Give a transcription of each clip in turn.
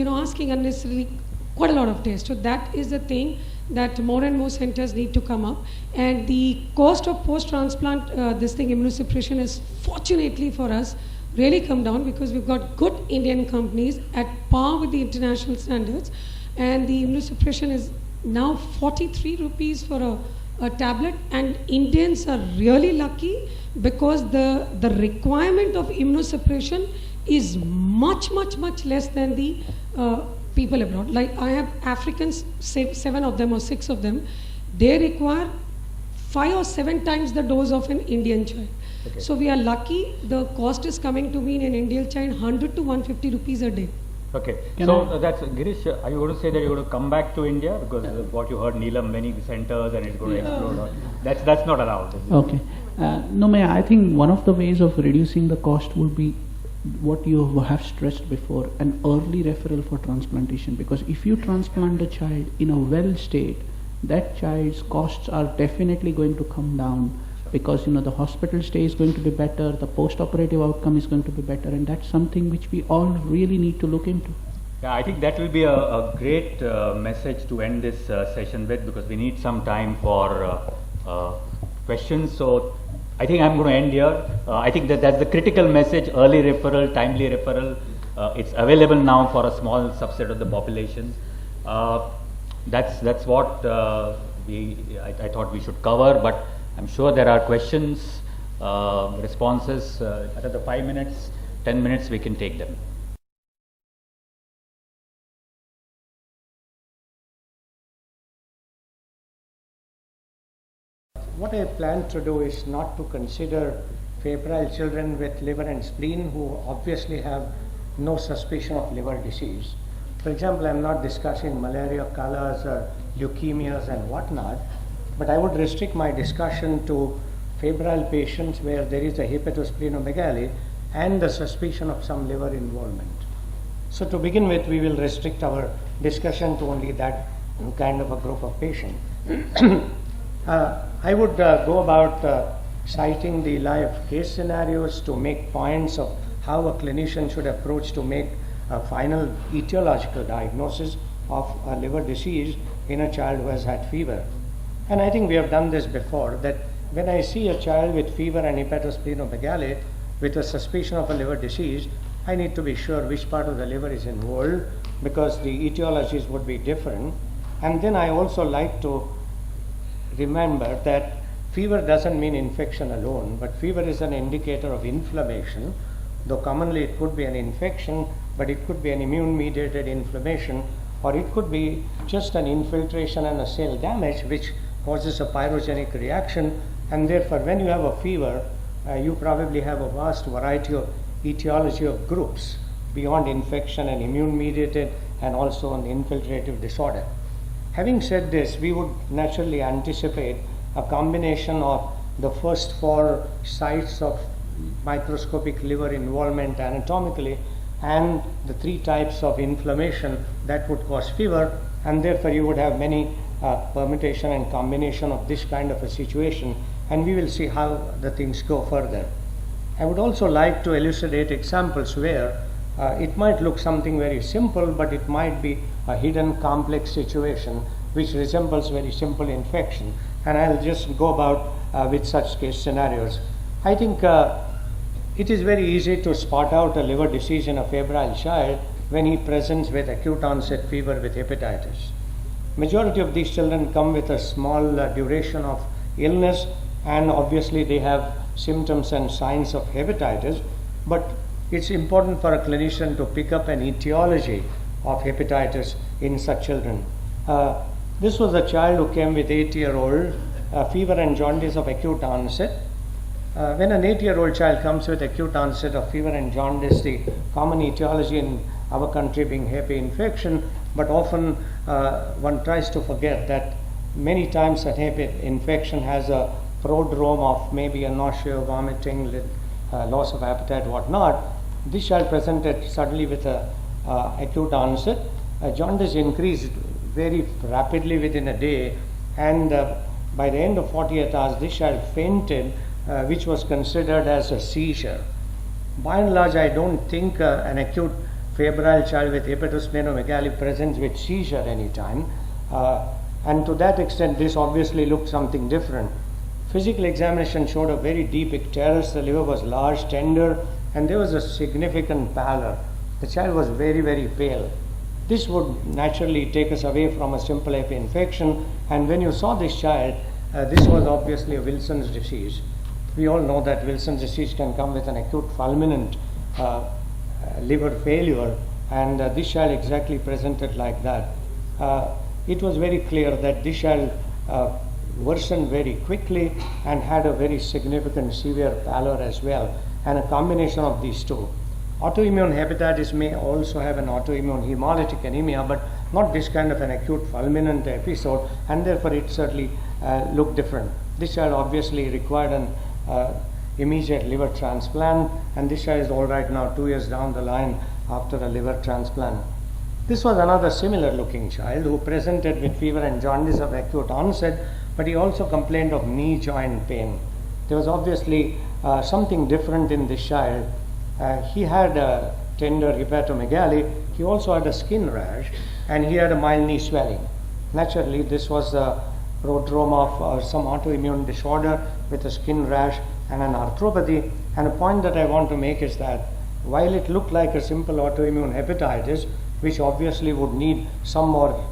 asking unnecessarily quite a lot of tests. So that is the thing that more and more centers need to come up. And the cost of post-transplant, immunosuppression is fortunately for us really come down because we've got good Indian companies at par with the international standards. And the immunosuppression is now 43 rupees for a tablet, and Indians are really lucky because the requirement of immunosuppression is much less than the people abroad. Like I have Africans, 7 of them or 6 of them, they require 5 or 7 times the dose of an Indian child. Okay. So we are lucky. The cost is coming to me in an Indian child 100 to 150 rupees a day. Okay, so that's Girish. Are you going to say that you're going to come back to India because of what you heard, Neelam, many centers and it's going to explode? That's not allowed. Okay, no, I think one of the ways of reducing the cost would be what you have stressed before, an early referral for transplantation. Because if you transplant the child in a well state, that child's costs are definitely going to come down. Because the hospital stay is going to be better, the post-operative outcome is going to be better, and that's something which we all really need to look into. Yeah, I think that will be a great message to end this session with, because we need some time for questions. So I think I'm going to end here. I think that's the critical message: early referral, timely referral. It's available now for a small subset of the population. That's what I thought we should cover, but I'm sure there are questions, responses. Another 5 minutes, 10 minutes, we can take them. What I plan to do is not to consider febrile children with liver and spleen who obviously have no suspicion of liver disease. For example, I'm not discussing malaria colors or leukemias and whatnot, but I would restrict my discussion to febrile patients where there is a hepatosplenomegaly and the suspicion of some liver involvement. So to begin with, we will restrict our discussion to only that kind of a group of patients. I would go about citing the live case scenarios to make points of how a clinician should approach to make a final etiological diagnosis of a liver disease in a child who has had fever. And I think we have done this before, that when I see a child with fever and hepatosplenomegaly with a suspicion of a liver disease, I need to be sure which part of the liver is involved, because the etiologies would be different. And then I also like to remember that fever doesn't mean infection alone, but fever is an indicator of inflammation, though commonly it could be an infection, but it could be an immune-mediated inflammation, or it could be just an infiltration and a cell damage which causes a pyrogenic reaction. And therefore, when you have a fever, you probably have a vast variety of etiology of groups beyond infection and immune-mediated and also an infiltrative disorder. Having said this, we would naturally anticipate a combination of the first 4 sites of microscopic liver involvement anatomically and the 3 types of inflammation that would cause fever, and therefore you would have many permutation and combination of this kind of a situation, and we will see how the things go further. I would also like to elucidate examples where it might look something very simple, but it might be a hidden complex situation which resembles very simple infection, and I'll just go about with such case scenarios. I think it is very easy to spot out a liver disease in a febrile child when he presents with acute onset fever with hepatitis. Majority of these children come with a small duration of illness, and obviously they have symptoms and signs of hepatitis, but it's important for a clinician to pick up an etiology of hepatitis in such children. This was a child who came with 8-year-old fever and jaundice of acute onset. When an 8-year-old child comes with acute onset of fever and jaundice, the common etiology in our country being Hep A infection, but often one tries to forget that many times a Hep A infection has a prodrome of maybe a nausea, vomiting, loss of appetite, whatnot. This child presented suddenly with a acute onset. Jaundice increased very rapidly within a day, and by the end of 48 hours, this child fainted, which was considered as a seizure. By and large, I don't think an acute febrile child with hepatosplenomegaly presents with seizure anytime. And to that extent, this obviously looked something different. Physical examination showed a very deep icterus. The liver was large, tender, and there was a significant pallor. The child was very, very pale. This would naturally take us away from a simple HP infection. And when you saw this child, this was obviously a Wilson's disease. We all know that Wilson's disease can come with an acute fulminant liver failure, and this child exactly presented like that. It was very clear that this child worsened very quickly and had a very significant severe pallor as well, and a combination of these two. Autoimmune hepatitis may also have an autoimmune hemolytic anemia, but not this kind of an acute fulminant episode, and therefore it certainly looked different. This child obviously required an immediate liver transplant, and this child is all right now 2 years down the line after a liver transplant. This was another similar looking child who presented with fever and jaundice of acute onset, but he also complained of knee joint pain. There was obviously something different in this child. He had a tender hepatomegaly, he also had a skin rash, and he had a mild knee swelling. Naturally, this was a prodrome of some autoimmune disorder with a skin rash and an arthropathy. And a point that I want to make is that while it looked like a simple autoimmune hepatitis, which obviously would need some more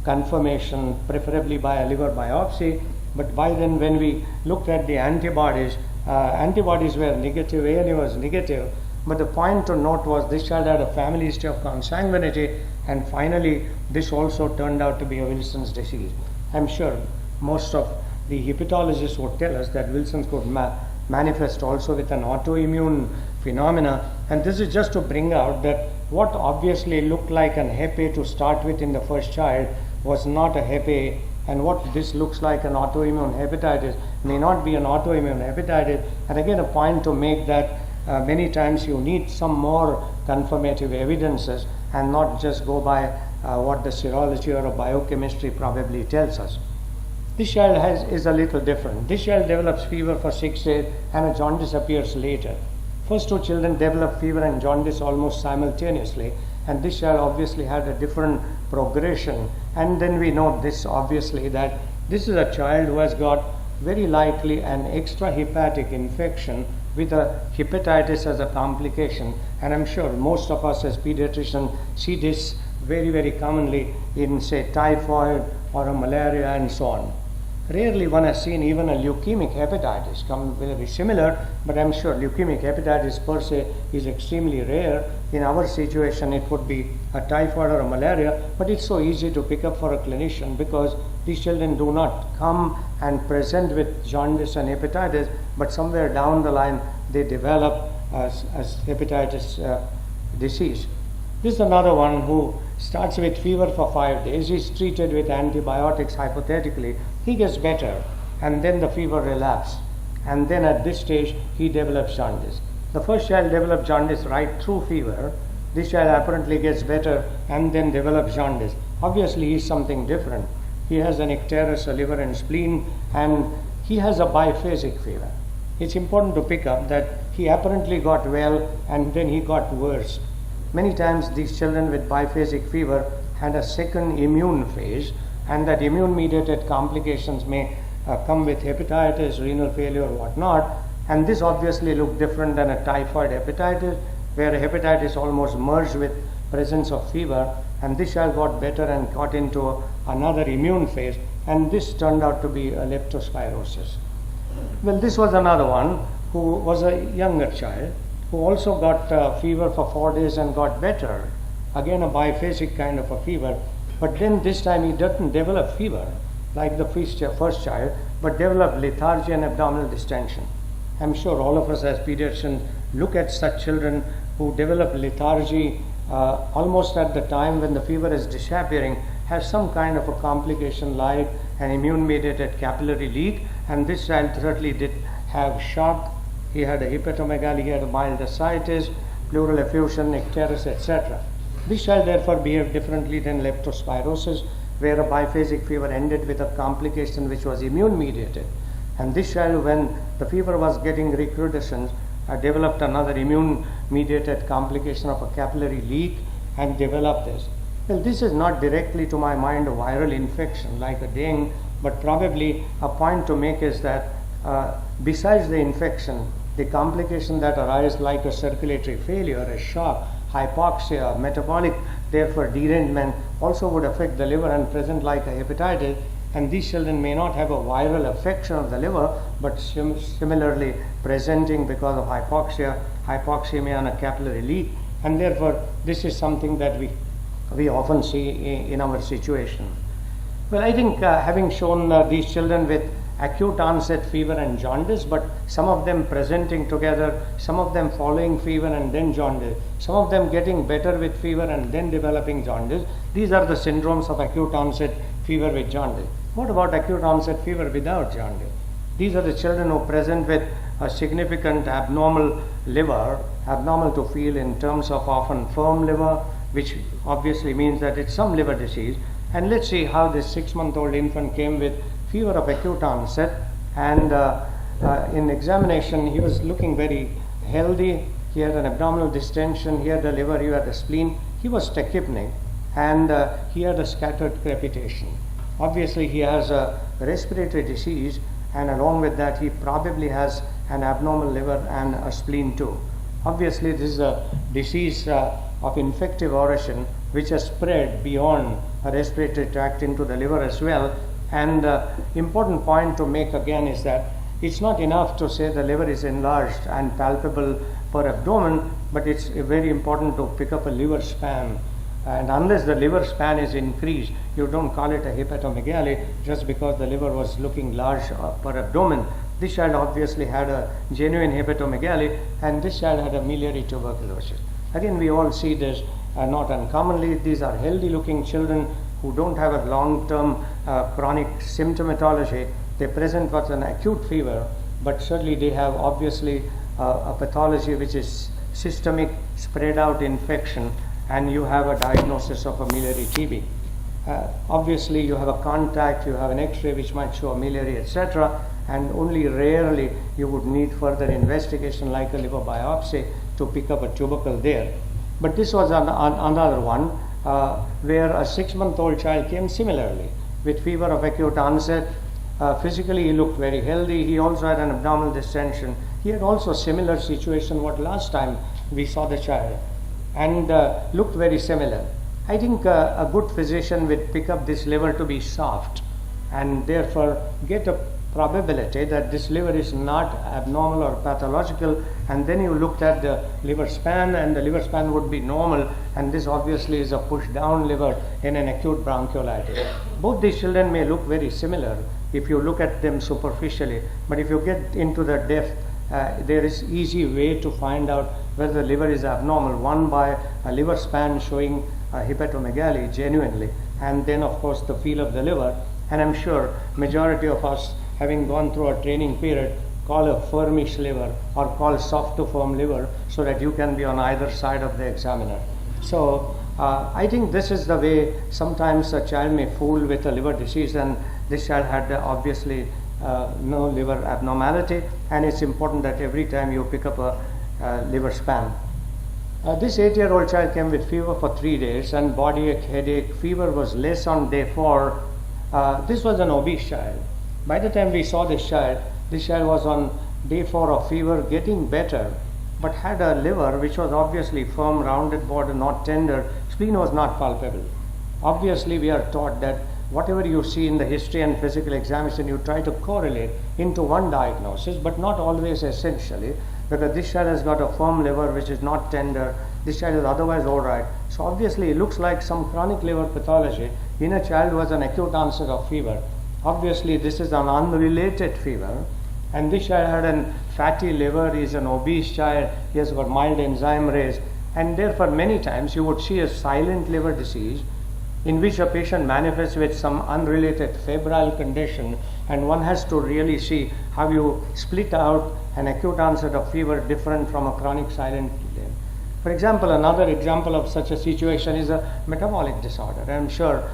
confirmation, preferably by a liver biopsy, but by then when we looked at the antibodies, antibodies were negative, ANA was negative, but the point to note was this child had a family history of consanguinity, and finally this also turned out to be a Wilson's disease. I'm sure most of the hepatologists would tell us that Wilson's could manifest also with an autoimmune phenomena, and this is just to bring out that what obviously looked like an Hep A to start with in the first child was not a Hep A, and what this looks like an autoimmune hepatitis may not be an autoimmune hepatitis. And again, a point to make that many times you need some more confirmative evidences and not just go by what the serology or a biochemistry probably tells us. This child is a little different. This child develops fever for 6 days and a jaundice appears later. First two children develop fever and jaundice almost simultaneously, and this child obviously had a different progression. And then we know this obviously that this is a child who has got very likely an extrahepatic infection with a hepatitis as a complication, and I'm sure most of us as pediatricians see this very, very commonly in, say, typhoid or a malaria and so on. Rarely one has seen even a leukemic hepatitis come very similar, but I'm sure leukemic hepatitis per se is extremely rare. In our situation it would be a typhoid or a malaria, but it's so easy to pick up for a clinician because these children do not come and present with jaundice and hepatitis, but somewhere down the line they develop as hepatitis disease. This is another one who starts with fever for 5 days. He's treated with antibiotics hypothetically. He gets better, and then the fever relapses. And then at this stage, he develops jaundice. The first child develops jaundice right through fever. This child apparently gets better and then develops jaundice. Obviously, he's something different. He has an icterus, a liver and spleen, and he has a biphasic fever. It's important to pick up that he apparently got well and then he got worse. Many times these children with biphasic fever had a second immune phase, and that immune-mediated complications may come with hepatitis, renal failure, or whatnot. And this obviously looked different than a typhoid hepatitis, where a hepatitis almost merged with presence of fever, and this child got better and got into another immune phase, and this turned out to be a leptospirosis. Well, this was another one who was a younger child, who also got fever for 4 days and got better. Again, a biphasic kind of a fever, but then this time he doesn't develop fever like the first child, but develop lethargy and abdominal distension. I'm sure all of us as pediatricians look at such children who develop lethargy almost at the time when the fever is disappearing, have some kind of a complication like an immune-mediated capillary leak, and this child certainly did have shock. He had a hepatomegaly, he had a mild ascites, pleural effusion, icterus, etc. This child therefore behaved differently than leptospirosis, where a biphasic fever ended with a complication which was immune-mediated. And this child, when the fever was getting recrudescence, developed another immune-mediated complication of a capillary leak and develop this. Well, this is not directly to my mind a viral infection like a dengue, but probably a point to make is that besides the infection, the complications that arise like a circulatory failure, a shock, hypoxia, metabolic, therefore derangement, also would affect the liver and present like a hepatitis. And these children may not have a viral affection of the liver, but similarly presenting because of hypoxia, hypoxemia and a capillary leak. And therefore, this is something that we often see in our situation. Well, I think having shown these children with acute onset fever and jaundice, but some of them presenting together, some of them following fever and then jaundice, some of them getting better with fever and then developing jaundice. These are the syndromes of acute onset fever with jaundice. What about acute onset fever without jaundice? These are the children who present with a significant abnormal liver, abnormal to feel in terms of often firm liver, which obviously means that it's some liver disease. And let's see how this 6-month-old infant came with fever of acute onset, and in examination he was looking very healthy. He had an abdominal distension, he had a liver, he had a spleen, he was tachypnic, and he had a scattered crepitation. Obviously he has a respiratory disease, and along with that he probably has an abnormal liver and a spleen too. Obviously this is a disease of infective origin which has spread beyond a respiratory tract into the liver as well. And important point to make again is that it's not enough to say the liver is enlarged and palpable per abdomen, but it's very important to pick up a liver span. And unless the liver span is increased, you don't call it a hepatomegaly just because the liver was looking large per abdomen. This child obviously had a genuine hepatomegaly, and this child had a miliary tuberculosis. Again, we all see this not uncommonly. These are healthy looking children who don't have a long-term chronic symptomatology. They present with an acute fever, but certainly they have obviously a pathology which is systemic, spread out infection, and you have a diagnosis of a miliary TB. Obviously you have a contact, you have an x-ray which might show a miliary, etc., and only rarely you would need further investigation like a liver biopsy to pick up a tubercle there. But this was another one where a 6-month-old child came similarly with fever of acute onset. Physically he looked very healthy. He also had an abdominal distension. He had also a similar situation what last time we saw the child, and looked very similar. I think a good physician would pick up this liver to be soft and therefore get a probability that this liver is not abnormal or pathological, and then you looked at the liver span and the liver span would be normal, and this obviously is a push down liver in an acute bronchiolitis. Both these children may look very similar if you look at them superficially, but if you get into the depth, there is easy way to find out whether the liver is abnormal. One by a liver span showing hepatomegaly genuinely, and then of course the feel of the liver. And I'm sure majority of us, having gone through a training period, call a firmish liver or call soft to firm liver so that you can be on either side of the examiner. So I think this is the way sometimes a child may fool with a liver disease, and this child had obviously no liver abnormality, and it's important that every time you pick up a liver span. This 8-year-old child came with fever for 3 days and body ache, headache. Fever was less on day 4. This was an obese child. By the time we saw this child was on day 4 of fever, getting better, but had a liver which was obviously firm, rounded border, not tender. Spleen was not palpable. Obviously, we are taught that whatever you see in the history and physical examination, you try to correlate into one diagnosis, but not always essentially, because this child has got a firm liver which is not tender. This child is otherwise all right. So obviously, it looks like some chronic liver pathology in a child who has an acute onset of fever. Obviously, this is an unrelated fever, and this child had a fatty liver. He is an obese child. He has got mild enzyme raise, and therefore many times you would see a silent liver disease in which a patient manifests with some unrelated febrile condition, and one has to really see how you split out an acute onset of fever different from a chronic silent liver. For example, another example of such a situation is a metabolic disorder. I'm sure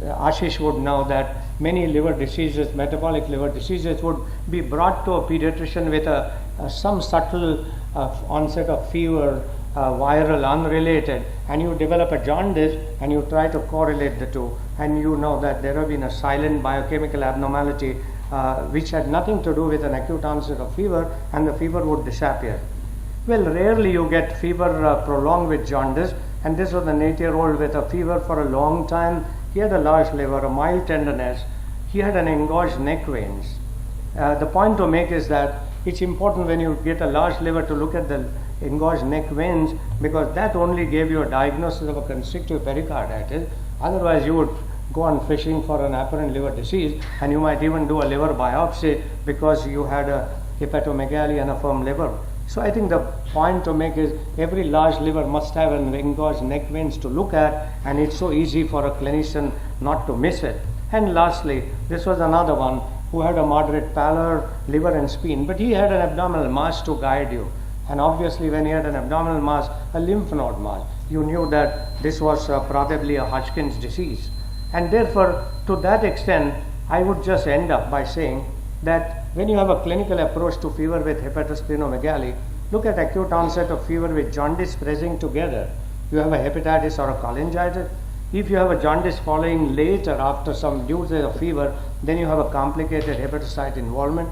Ashish would know that many liver diseases, metabolic liver diseases, would be brought to a pediatrician with some subtle onset of fever viral, unrelated, and you develop a jaundice and you try to correlate the two, and you know that there have been a silent biochemical abnormality which had nothing to do with an acute onset of fever, and the fever would disappear. Well, rarely you get fever prolonged with jaundice, and this was an 8-year-old with a fever for a long time. He had a large liver, a mild tenderness. He had an engorged neck veins. The point to make is that it's important when you get a large liver to look at the engorged neck veins, because that only gave you a diagnosis of a constrictive pericarditis. Otherwise, you would go on fishing for an apparent liver disease, and you might even do a liver biopsy because you had a hepatosplenomegaly and a firm liver. So I think the point to make is every large liver must have an engorged neck veins to look at, and it's so easy for a clinician not to miss it. And lastly, this was another one who had a moderate pallor, liver and spleen, but he had an abdominal mass to guide you. And obviously when he had an abdominal mass, a lymph node mass, you knew that this was probably a Hodgkin's disease. And therefore, to that extent, I would just end up by saying that when you have a clinical approach to fever with hepatosplenomegaly, look at acute onset of fever with jaundice present together. You have a hepatitis or a cholangitis. If you have a jaundice following later after some days of fever, then you have a complicated hepatocyte involvement.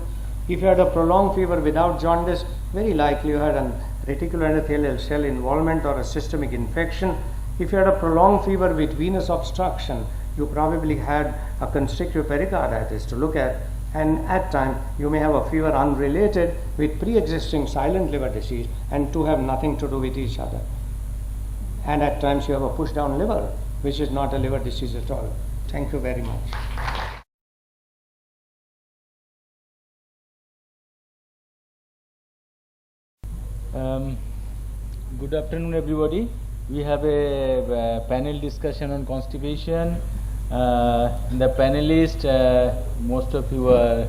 If you had a prolonged fever without jaundice, very likely you had a reticuloendothelial cell involvement or a systemic infection. If you had a prolonged fever with venous obstruction, you probably had a constrictive pericarditis to look at. And at times you may have a fever unrelated with pre-existing silent liver disease, and two have nothing to do with each other. And at times you have a push-down liver, which is not a liver disease at all. Thank you very much. Good afternoon, everybody. We have a panel discussion on constipation. The panelists, most of you are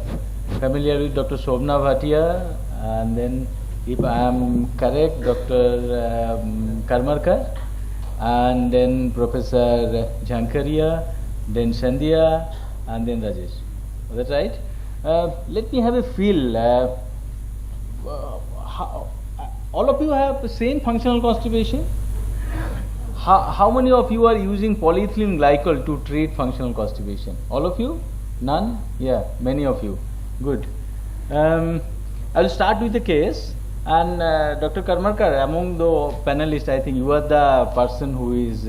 familiar with Dr. Shobna Bhatia, and then, if I am correct, Dr. Karmarkar, and then Professor Jhankaria, then Sandhya, and then Rajesh. Is that right? Let me have a feel. All of you have the same functional constipation? How many of you are using polyethylene glycol to treat functional constipation? All of you? None? Yeah, many of you. Good. I will start with the case. And Dr. Karmarkar, among the panelists, I think you are the person who is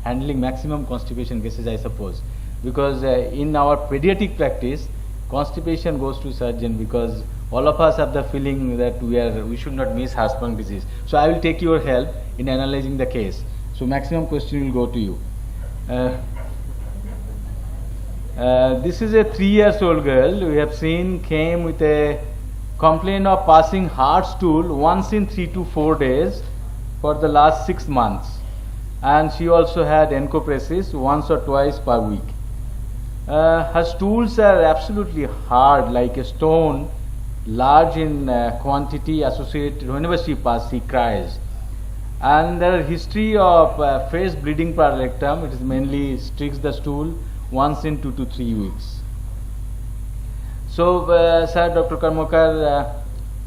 handling maximum constipation cases, I suppose. Because in our pediatric practice, constipation goes to surgeon, because all of us have the feeling that we should not miss Hirschsprung disease. So I will take your help in analyzing the case. So maximum question will go to you. This is a 3-year-old girl we have seen, came with a complaint of passing hard stool once in 3 to 4 days for the last 6 months. And she also had encopresis once or twice per week. Her stools are absolutely hard, like a stone, large in quantity, associated. Whenever she passes, she cries. And there is history of fresh bleeding per rectum. It is mainly streaks the stool once in 2 to 3 weeks. So, sir, Dr. Karmarkar,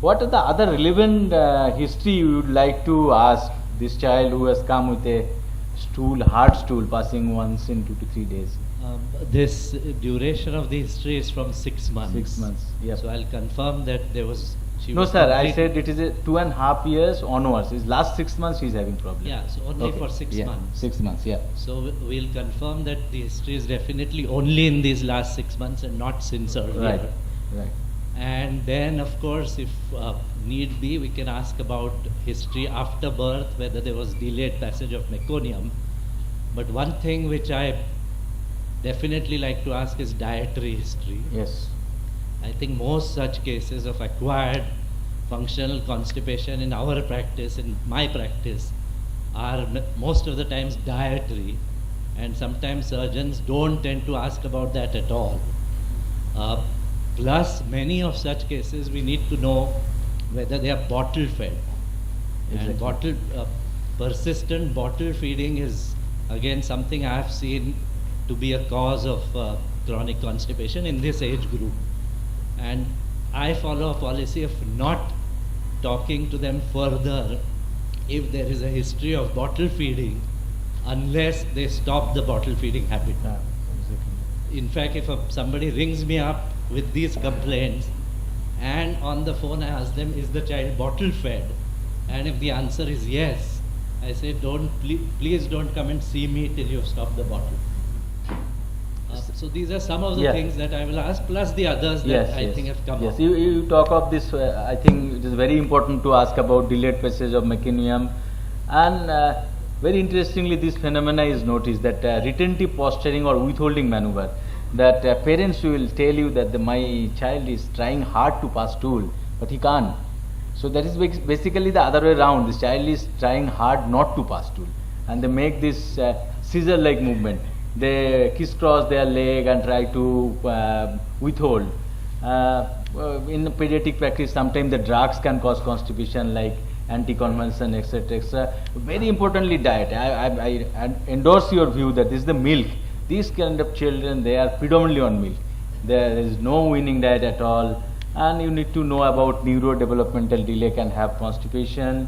what are the other relevant history you would like to ask this child who has come with a stool, hard stool, passing once in 2 to 3 days? This duration of the history is from 6 months. 6 months, yeah. So I'll confirm that there was. No, sir, I said it is a 2.5 years onwards. It's last 6 months she is having problem. Yeah, so only for 6 months. 6 months, yeah. So we'll confirm that the history is definitely only in these last 6 months and not since earlier. Right. And then, of course, if need be, we can ask about history after birth, whether there was delayed passage of meconium. But one thing which I definitely like to ask is dietary history. Yes. I think most such cases of acquired functional constipation in our practice, in my practice, are most of the times dietary, and sometimes surgeons don't tend to ask about that at all. Plus, many of such cases we need to know whether they are bottle fed. Exactly. And persistent bottle feeding is again something I have seen to be a cause of chronic constipation in this age group. And I follow a policy of not talking to them further if there is a history of bottle feeding unless they stop the bottle feeding habit. In fact, if somebody rings me up with these complaints and on the phone I ask them, is the child bottle fed? And if the answer is yes, I say, please don't come and see me till you've stopped the bottle. So these are some of the things that I will ask, plus the others that I think have come up. You talk of this, I think it is very important to ask about delayed passage of mechanism, and very interestingly this phenomena is noticed, that retentive posturing or withholding maneuver, that parents will tell you that my child is trying hard to pass stool but he can't. So that is basically the other way around. This child is trying hard not to pass stool, and they make this scissor-like movement. They crisscross their leg and try to withhold. In pediatric practice, sometimes the drugs can cause constipation, like anticonvulsant, etc., etc. Very importantly, diet. I endorse your view that this is the milk. These kind of children, they are predominantly on milk. There is no weaning diet at all. And you need to know about neurodevelopmental delay can have constipation,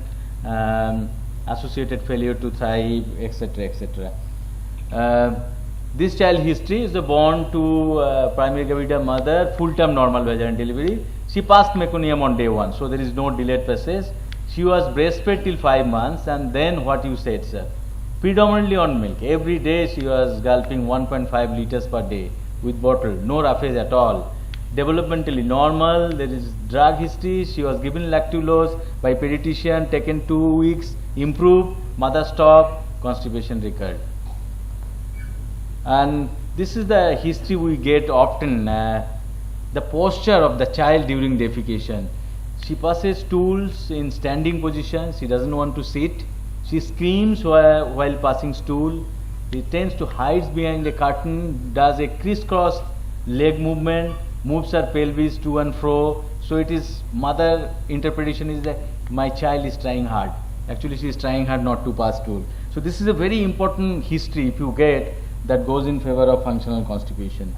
associated failure to thrive, etc., etc. This child history is born to primary gravid mother, full-term normal vaginal delivery. She passed meconium on day 1, so there is no delayed passage. She was breastfed till 5 months, and then what you said, sir, predominantly on milk. Every day she was gulping 1.5 liters per day with bottle, no roughage at all. Developmentally normal, there is drug history, she was given lactulose by pediatrician, taken 2 weeks, improved, mother stopped, constipation recurred. And this is the history we get often, the posture of the child during defecation. She passes stools in standing position, she doesn't want to sit, she screams while passing stool, she tends to hide behind a curtain, does a crisscross leg movement, moves her pelvis to and fro. So it is, mother interpretation is that my child is trying hard. Actually she is trying hard not to pass stool. So this is a very important history if you get, that goes in favor of functional constipation.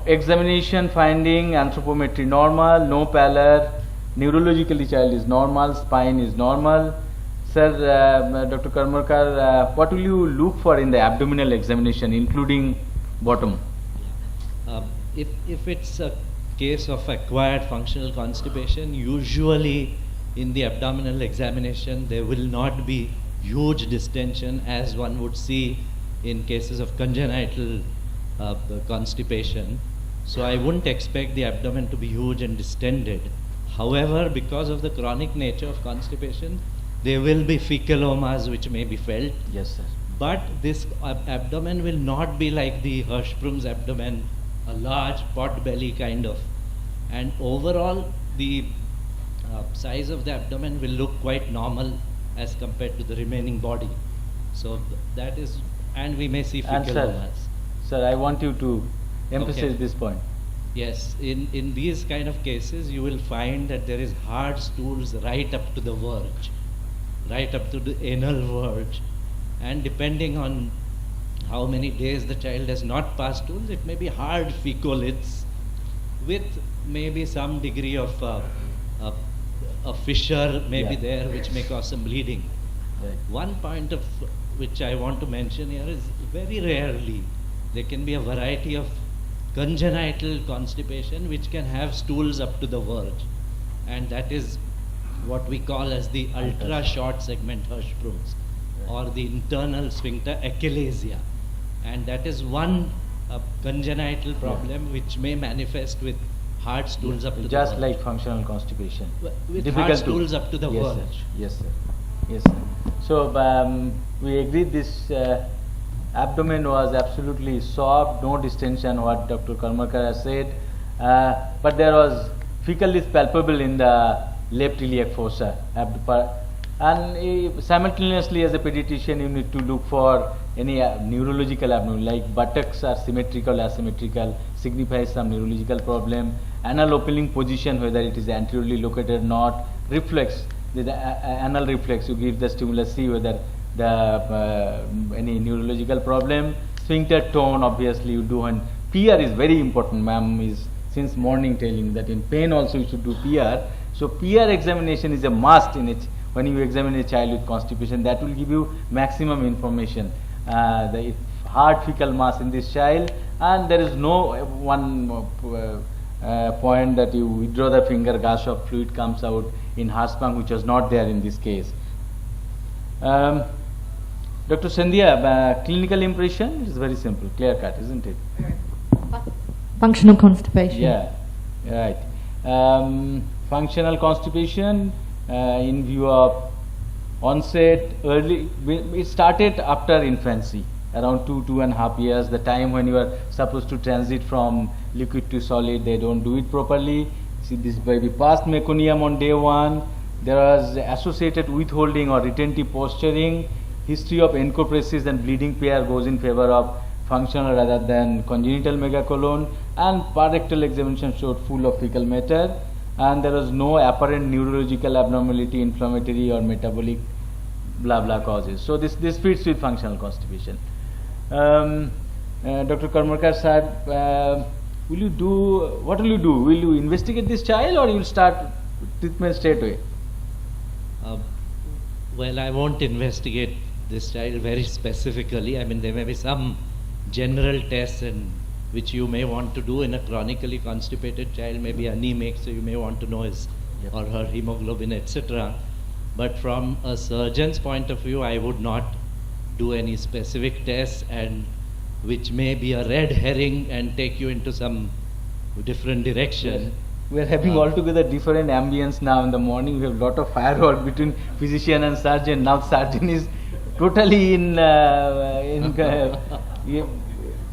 Examination finding, anthropometry normal, no pallor, neurologically child is normal, spine is normal. Sir, Dr. Karmarkar, what will you look for in the abdominal examination, including bottom? If it's a case of acquired functional constipation, usually in the abdominal examination there will not be huge distension as one would see in cases of congenital constipation. So I wouldn't expect the abdomen to be huge and distended. However, because of the chronic nature of constipation, there will be fecalomas which may be felt. Yes, sir. But this abdomen will not be like the Hirschsprung's abdomen, a large pot belly kind of. And overall, the size of the abdomen will look quite normal as compared to the remaining body. So that is, and we may see fecalomas. Sir, I want you to emphasize this point. Yes, in these kind of cases, you will find that there is hard stools right up to the verge, right up to the anal verge. And depending on how many days the child has not passed stools, it may be hard fecolates with maybe some degree of a fissure may be there which may cause some bleeding. Right. One point of which I want to mention here is very rarely there can be a variety of congenital constipation which can have stools up to the verge, and that is what we call as the ultra short segment Hirschsprung's or the internal sphincter achalasia, and that is one congenital problem which may manifest with hard stools up to the verge. Just like functional constipation. With difficult hard stools up to the yes, verge. Sir. Yes, sir. Yes, sir. So we agree this abdomen was absolutely soft, no distension, what Dr. Karmarkar has said, but there was fecal is palpable in the left iliac fossa. And simultaneously, as a pediatrician, you need to look for any neurological abnormality, like buttocks are symmetrical, asymmetrical, signifies some neurological problem. Anal opening position, whether it is anteriorly located or not. Reflex, the anal reflex, you give the stimulus, see whether the any neurological problem. Sphincter tone, obviously you do, and PR is very important. Ma'am is since morning telling that in pain also you should do PR. So PR examination is a must in it when you examine a child with constipation. That will give you maximum information. The hard fecal mass in this child, and there is no one point that you withdraw the finger, gush of fluid comes out in Harspang, which was not there in this case. Dr. Sandhya, clinical impression is very simple, clear cut, isn't it? Functional constipation. Yeah, right. Functional constipation in view of onset early, it started after infancy, around 2.5 years, the time when you are supposed to transit from liquid to solid. They don't do it properly. See, this baby passed meconium on day 1. There was associated withholding or retentive posturing. History of encopresis and bleeding pair goes in favor of functional rather than congenital megacolon, and parectal examination showed full of fecal matter, and there was no apparent neurological abnormality, inflammatory or metabolic blah blah causes. So this fits with functional constipation. Dr. Karmarkar Sahib, what will you do? Will you investigate this child or you will start treatment straight away? Well, I won't investigate this child very specifically. I mean, there may be some general tests which you may want to do in a chronically constipated child, maybe anemic, so you may want to know his or her hemoglobin, etc. But from a surgeon's point of view, I would not do any specific tests, and which may be a red herring and take you into some different direction. Yes. We are having altogether different ambience now in the morning. We have a lot of firework between physician and surgeon. Now surgeon is totally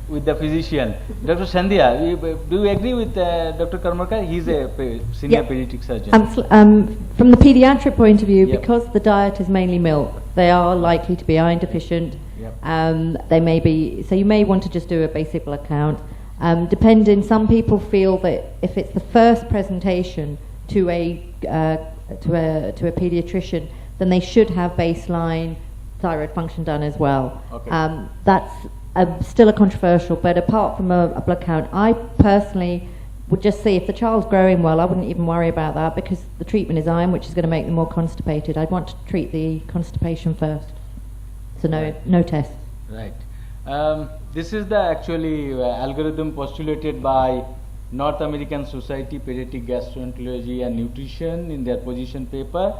with the physician. Dr. Sandhya, do you agree with Dr. Karmarkar? He is a senior pediatric surgeon. From the pediatric point of view, because the diet is mainly milk, they are likely to be iron deficient. They may be, so you may want to just do a basic blood count. Depending, some people feel that if it's the first presentation to a pediatrician, then they should have baseline thyroid function done as well. Okay. That's still a controversial, but apart from a blood count, I personally would just see if the child's growing well. I wouldn't even worry about that because the treatment is iron, which is going to make them more constipated. I'd want to treat the constipation first. So no test. Right. This is the actually algorithm postulated by North American Society Pediatric Gastroenterology and Nutrition in their position paper.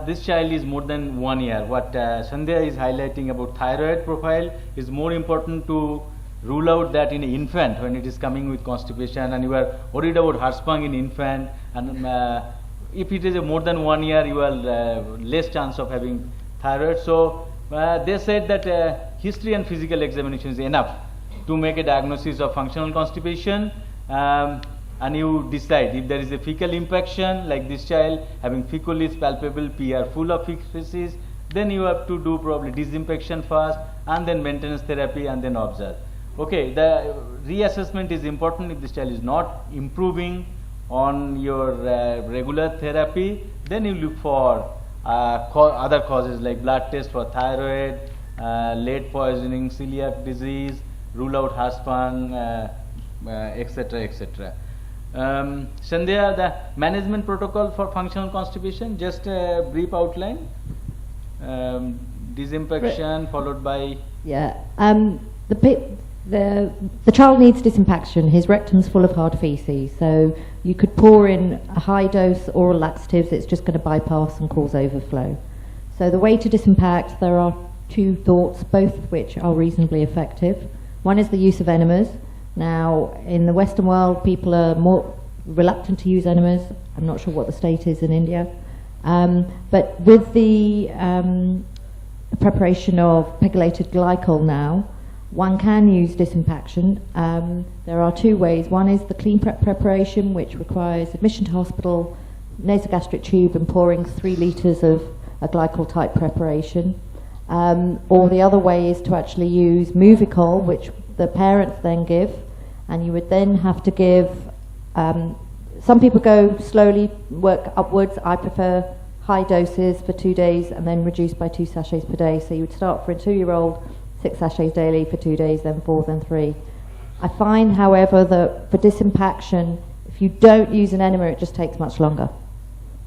This child is more than 1 year. What Sandhya is highlighting about thyroid profile is more important to rule out that in an infant when it is coming with constipation, and you are worried about Harspang in infant, and if it is a more than 1 year, you are less chance of having thyroid. So they said that history and physical examination is enough to make a diagnosis of functional constipation, and you decide if there is a fecal impaction like this child having fecal palpable PR full of feces, then you have to do probably disinfection first and then maintenance therapy and then observe. Okay, the reassessment is important. If this child is not improving on your regular therapy, then you look for other causes like blood test for thyroid, lead poisoning, celiac disease, rule out Harspang, etc. etc. Sandhya, the management protocol for functional constipation, just a brief outline. Disinfection followed by the child needs disinfection. His rectum's full of hard feces, so you could pour in a high dose oral laxatives. It's just going to bypass and cause overflow. So the way to disinfect, there are two thoughts, both of which are reasonably effective. One is the use of enemas. Now, in the Western world, people are more reluctant to use enemas. I'm not sure what the state is in India. But with the preparation of pegylated glycol now, one can use disinfection. There are two ways. One is the clean prep preparation, which requires admission to hospital, nasogastric tube, and pouring 3 litres of a glycol type preparation. Or the other way is to actually use Movicol, which the parents then give, and you would then have to give, some people go slowly, work upwards. I prefer high doses for 2 days and then reduce by 2 sachets per day. So you would start for a 2-year-old, 6 sachets daily for 2 days, then 4, then 3. I find, however, that for disimpaction, if you don't use an enema, it just takes much longer.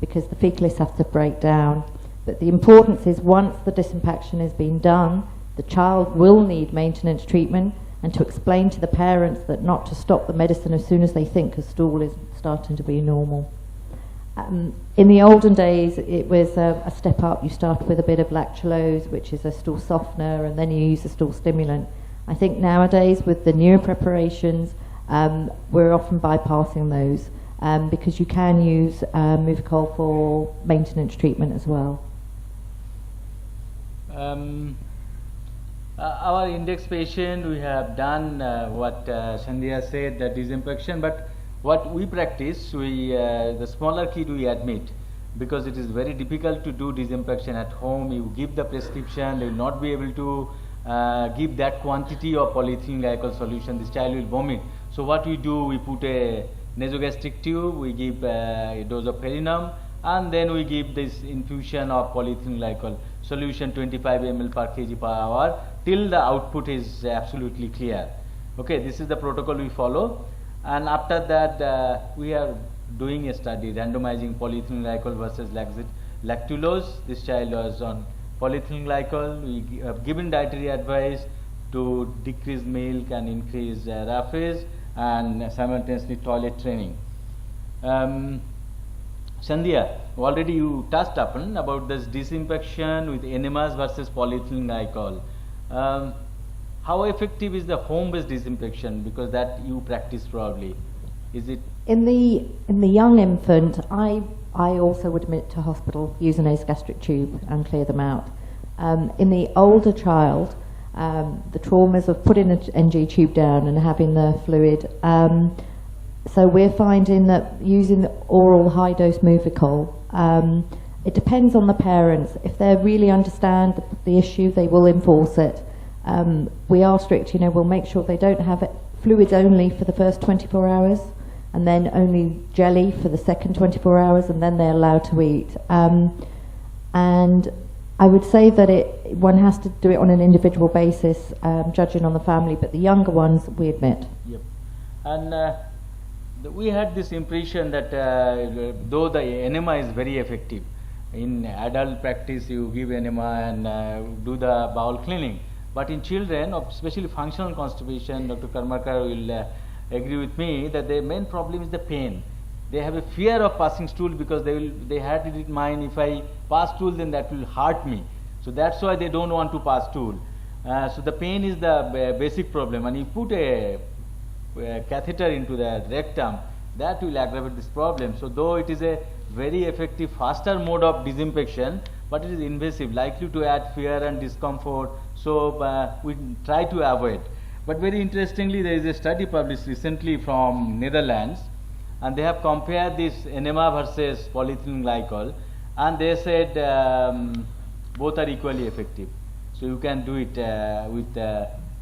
because the fecalists have to break down. But the importance is once the disimpaction has been done, the child will need maintenance treatment, and to explain to the parents that not to stop the medicine as soon as they think a stool is starting to be normal. In the olden days, it was a step up. You start with a bit of lactulose, which is a stool softener, and then you use a stool stimulant. I think nowadays, with the newer preparations, we're often bypassing those because you can use Movicol for maintenance treatment as well. Our index patient, we have done what Sandhya said, that disimpaction, but what we practice, the smaller kid we admit, because it is very difficult to do disimpaction at home. You give the prescription, they will not be able to give that quantity of polyethylene glycol solution. This child will vomit. So what we do, we put a nasogastric tube, we give a dose of perinum, and then we give this infusion of polyethylene glycol solution 25 ml per kg per hour till the output is absolutely clear. Okay, this is the protocol we follow. And after that, we are doing a study randomizing polyethylene glycol versus lactulose. This child was on polyethylene glycol. We have given dietary advice to decrease milk and increase roughage, and simultaneously toilet training. Sandhya, already you touched upon about this disinfection with enemas versus polyethylene glycol. How effective is the home-based disinfection? Because that you practice probably. Is it in the young infant? I also would admit to hospital, use a nasogastric tube and clear them out. In the older child, the traumas of putting an NG tube down and having the fluid. So we're finding that using the oral high-dose Movicol, it depends on the parents. If they really understand the issue, they will enforce it. We are strict, we'll make sure they don't have fluids only for the first 24 hours, and then only jelly for the second 24 hours, and then they're allowed to eat. And I would say that one has to do it on an individual basis, judging on the family, but the younger ones, we admit. Yep. And we had this impression that though the enema is very effective, in adult practice you give enema and do the bowel cleaning, but in children, especially functional constipation, Dr. Karmakar will agree with me that the main problem is the pain. They have a fear of passing stool because they had it in mind, if I pass stool then that will hurt me. So that's why they don't want to pass stool. So the pain is the basic problem, and you put a catheter into the rectum, that will aggravate this problem. So though it is a very effective, faster mode of disinfection, but it is invasive, likely to add fear and discomfort. So we try to avoid. But very interestingly, there is a study published recently from Netherlands, and they have compared this enema versus polyethylene glycol, and they said both are equally effective. So you can do it with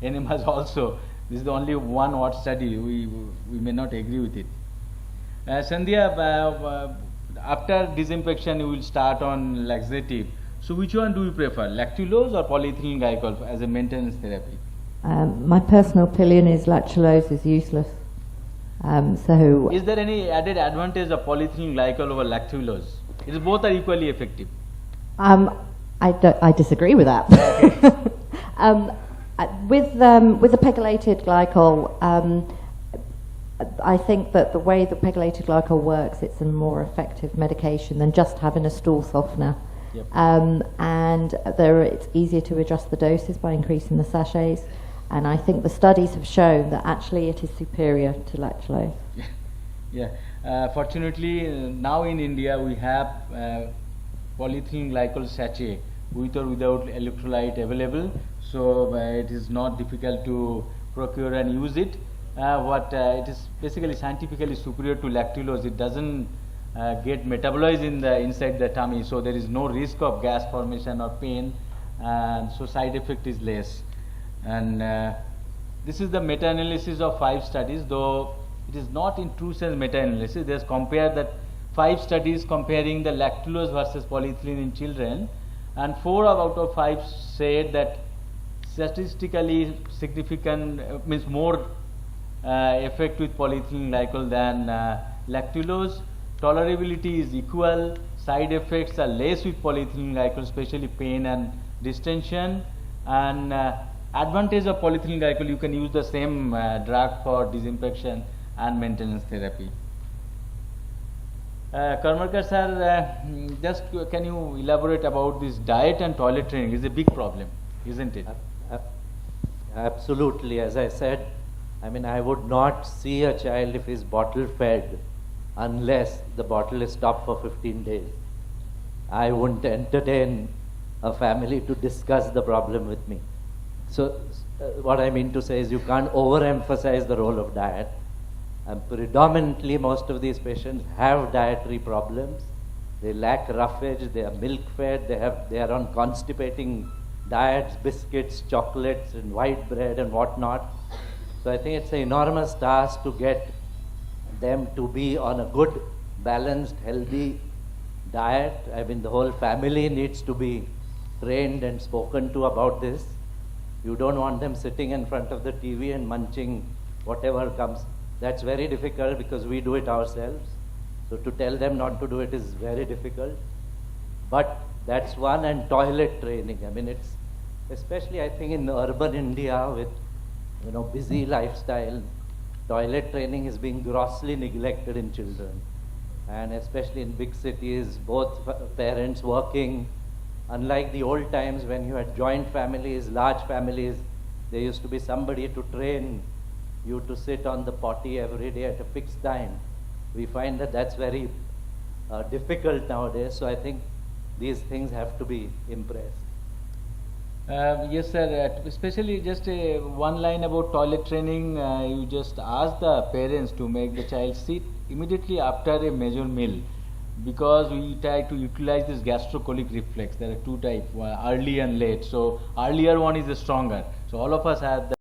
enemas also. This is the only one word study. We may not agree with it. Sandhya, after disinfection, you will start on laxative. So which one do you prefer, lactulose or polyethylene glycol as a maintenance therapy? My personal opinion is lactulose is useless. So is there any added advantage of polyethylene glycol over lactulose? Both are equally effective. I disagree with that. With the pegylated glycol, I think that the way the pegylated glycol works, it's a more effective medication than just having a stool softener. Yep. And it's easier to adjust the doses by increasing the sachets. And I think the studies have shown that actually it is superior to lactulose. Yeah. Fortunately, now in India we have polyethylene glycol sachet with or without electrolyte available. So it is not difficult to procure and use it. It is basically scientifically superior to lactulose. It doesn't get metabolized inside the tummy, so there is no risk of gas formation or pain, and so side effect is less. And this is the meta-analysis of 5 studies, though it is not in true sense meta-analysis. They have compared that 5 studies comparing the lactulose versus polyethylene in children, and 4 out of 5 said that statistically significant means more effect with polyethylene glycol than lactulose. Tolerability is equal, side effects are less with polyethylene glycol, especially pain and distension. And advantage of polyethylene glycol, you can use the same drug for disinfection and maintenance therapy. Karmarkar sir, just can you elaborate about this diet and toilet training? It's a big problem, isn't it? Absolutely. As I said, I mean, I would not see a child if he's bottle fed unless the bottle is stopped for 15 days. I wouldn't entertain a family to discuss the problem with me. So what I mean to say is you can't overemphasize the role of diet. And predominantly most of these patients have dietary problems. They lack roughage, they are milk fed, they are on constipating diets, biscuits, chocolates and white bread and whatnot. So I think it's an enormous task to get them to be on a good, balanced, healthy diet. I mean, the whole family needs to be trained and spoken to about this. You don't want them sitting in front of the TV and munching whatever comes. That's very difficult because we do it ourselves. So to tell them not to do it is very difficult. But that's one, and toilet training. I mean, it's especially I think in urban India with busy lifestyle, toilet training is being grossly neglected in children. And especially in big cities, both parents working. Unlike the old times when you had joint families, large families, there used to be somebody to train you to sit on the potty every day at a fixed time. We find that that's very difficult nowadays. So I think these things have to be impressed. Yes, sir. Especially just one line about toilet training. You just ask the parents to make the child sit immediately after a major meal, because we try to utilize this gastrocolic reflex. There are two types, early and late. So earlier one is the stronger. So all of us have the